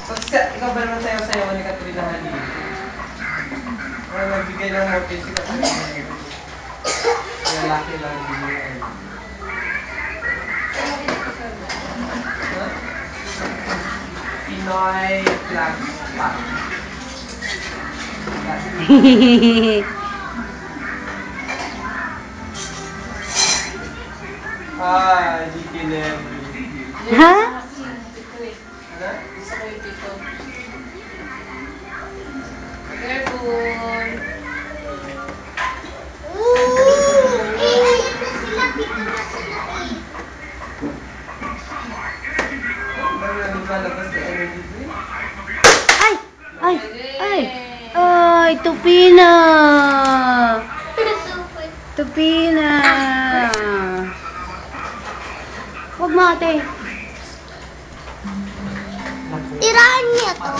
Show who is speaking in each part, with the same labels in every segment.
Speaker 1: Ikaw ba naman sayo-sayo ni Katrina Halili? Kaya nagbigay ng motive si Katrina Halili. Kaya laki lang din yun. Pinoy flag spot. Di kinemi.
Speaker 2: Ha? Ay, Tupina! Tupina! Huwag mo, ate.
Speaker 3: Tirahan niya to.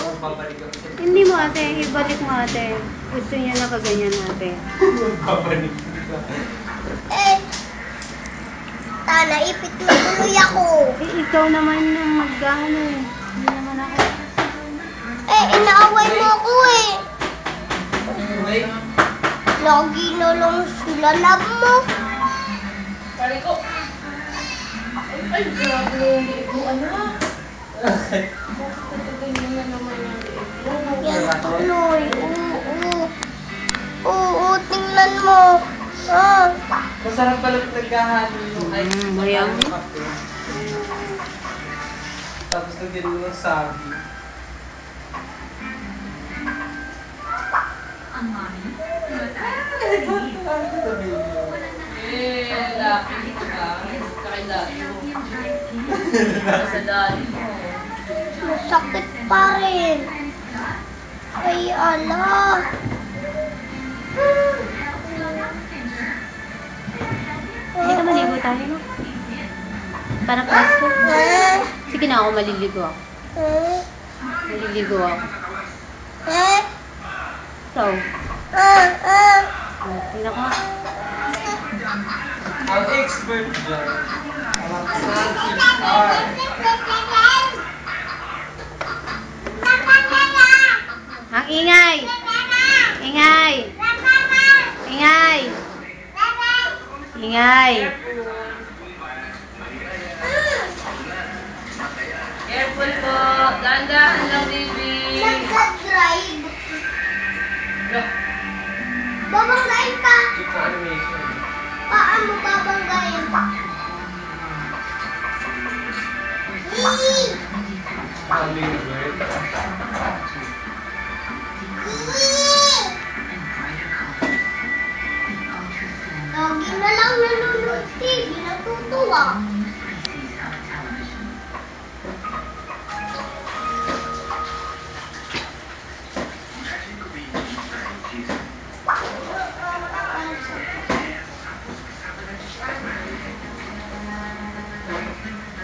Speaker 2: Hindi mo, ate. Ibalik mo, ate. Gusto niya na kaganyan, ate.
Speaker 3: Naipit mo tuloy ako.
Speaker 2: Ikaw naman yung mag-ano eh. Hindi naman ako.
Speaker 3: Inaaway mo ako eh. Lagi na lang sila love mo.
Speaker 4: Pare ko. Ay, grabe yung liit mo. Ano ah? Bakit ganyan na naman yung liit mo?
Speaker 3: Yan tuloy. Oo, tingnan mo.
Speaker 1: Masarap pala nagkahalo yung ice
Speaker 2: Mayang.
Speaker 1: kape. Tapos lagyan mo ng sabi.
Speaker 4: Laki ka. Kakilaki mo. Sa dali mo.
Speaker 3: Masakit pa rin. Ay, ala.
Speaker 2: Hindi ka maligo tayo, no? Para pasko. Sige na ako, maliligo ako. Maliligo ako. So, tingnan ko.
Speaker 1: Ang expert dyan. Ang CR.
Speaker 2: Ang ingay! Ingay! Ingay! Ingay!
Speaker 4: Careful po. Dahan-dahan lang, baby.
Speaker 3: Nagka-drive. Babanggain ka.
Speaker 1: Ito animation.
Speaker 3: Paano babanggain?
Speaker 1: Hummingbird.
Speaker 3: Lagi na lang nanonood TV, natutuwa.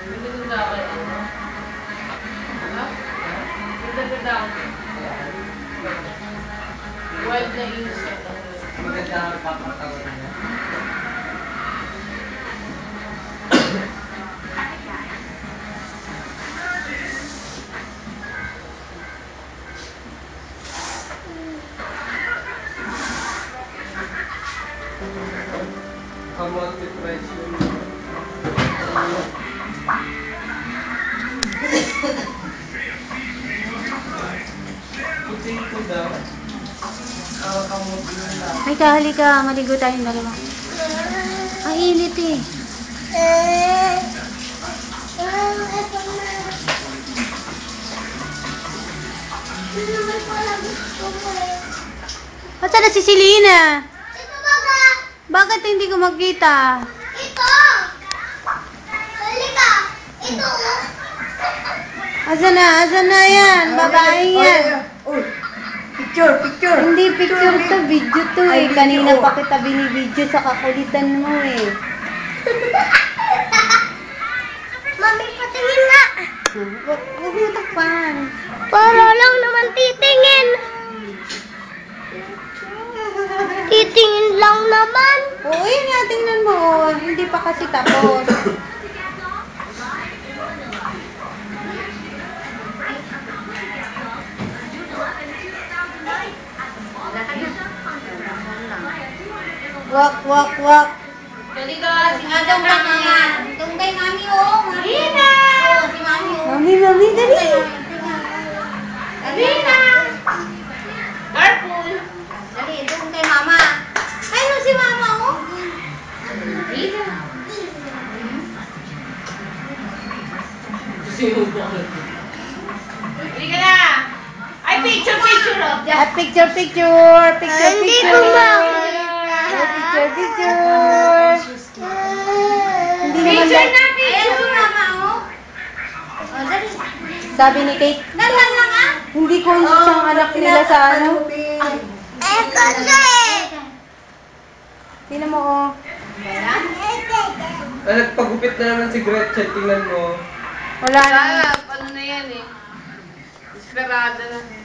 Speaker 4: Ganda-ganda ako. Ha? Ganda-ganda ako. Wild na insect.
Speaker 1: Maganda ang papatawan niya. Kamote price yun. Puting ko daw. Kamote yun lang.
Speaker 2: Ay, halika. Maligo tayong dalawa. Ang init eh.
Speaker 3: Ito na. Ito naman pala gusto mo eh.
Speaker 2: At sana si Selena?
Speaker 3: Ito baga.
Speaker 2: Bakit hindi ko makita?
Speaker 3: Ito. Halika. Ito.
Speaker 2: Asan na? Asan na yan? Babae yan.
Speaker 1: Picture! Picture!
Speaker 2: Hindi picture to, video to eh. Kanina pa kita binibidyo sa kakulitan mo eh.
Speaker 3: Mami, patingin nga.
Speaker 2: Huwag mo takpan.
Speaker 3: Para lang naman titingin. Titingin lang naman.
Speaker 2: Oo, yun nga, tingnan mo. Oh. Hindi pa kasi tapos. Wak, wak, wak.
Speaker 4: Dali ka, singadang ka na.
Speaker 3: Itong kay mami, oh.
Speaker 4: Rina!
Speaker 3: Oh, si mami, oh.
Speaker 2: Mami, dali.
Speaker 3: Rina!
Speaker 4: Carpool!
Speaker 3: Dali, itong kay mama. Ayun si mama, oh.
Speaker 4: Rina! Dali ka na! Ay, picture, oh!
Speaker 2: At picture.
Speaker 3: Hindi ko makita.
Speaker 2: Picture. Hindi naman
Speaker 4: Picture
Speaker 2: ba?
Speaker 4: na,
Speaker 3: Ayun
Speaker 4: picture!
Speaker 3: si mama, oh. Oh, dali.
Speaker 2: Sabi ni Kate,
Speaker 3: Dalan lang, ah.
Speaker 2: hindi ko siyang anak nila sa ano.
Speaker 3: Eh, kasi.
Speaker 2: Tingnan mo, oh.
Speaker 1: Nagpagupit na naman si Gretchen, tingnan mo.
Speaker 2: Wala na.
Speaker 4: Ano na yan eh? Desperada na.